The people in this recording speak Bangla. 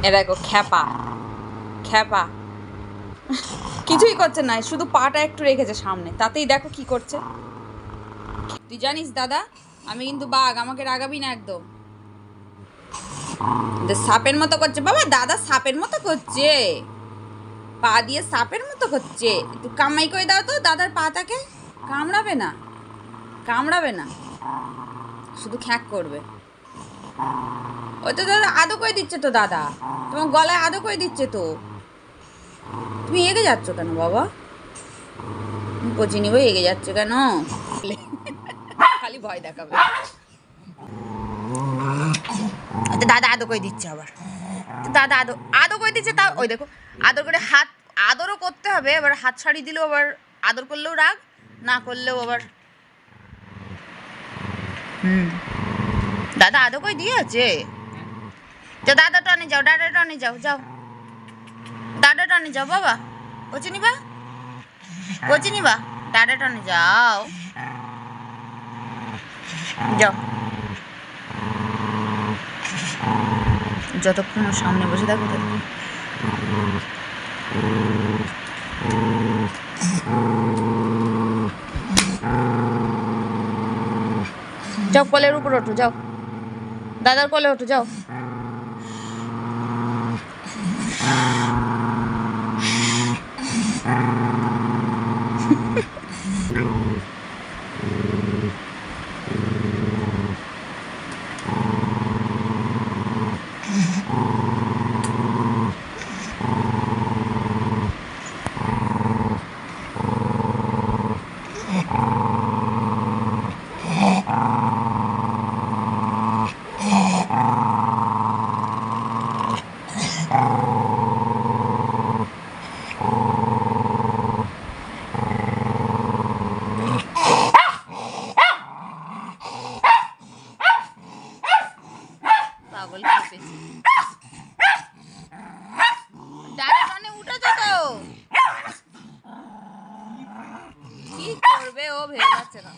এ দেখো খ্যাপা খ্যাপা কিছুই করছে না, শুধু পাটা একটু রেখেছে সামনে, তাতেই দেখো কি করছে। তুই জানিস দাদা, আমি কিন্তু বাঘ, আমাকে রাগাবি না একদম। সাপের মতো করছে বাবা, দাদা সাপের মতো করছে, পা দিয়ে সাপের মতো করছে। একটু কামাই করে দাও তো দাদার পাটাকে। কামড়াবে না, কামড়াবে না, শুধু খ্যাঁক করবে। ওই তো দাদা আদো করে দিচ্ছে তো, দাদা তোমার গলায় আদো করে দিচ্ছে তো। তুমি এগে যাচ্ছ কেন বাবা? কোচিনি বই এগে যাচ্ছে কেন? খালি ভয় দেখাবে। দাদা আদো করে দিচ্ছে আবার, দাদা আদো আদো করে দিচ্ছে। তা ওই দেখো আদর করে হাত, আদরও করতে হবে, এবার হাত ছাড়িয়ে দিলেও আবার আদর করলেও রাগ, না করলেও আবার দাদা আদো করে দিয়েছে। তো দাদা টনে যাও, দাদা টনে যাও, যাও দাদা টনে যাও বাবা। কোচি নিবা, কোচি নিবা, দাদা টনে যাও, যাও। যতক্ষণ ওর সামনে বসে থাকবো ততক্ষণ। যাও কলের উপর ওঠো, যাও দাদার কোলে ওঠো, যাও। পাগল খেপেছে, দাদা টনে উঠেছো তো, কি করবে ও ভেবে পাচ্ছে না।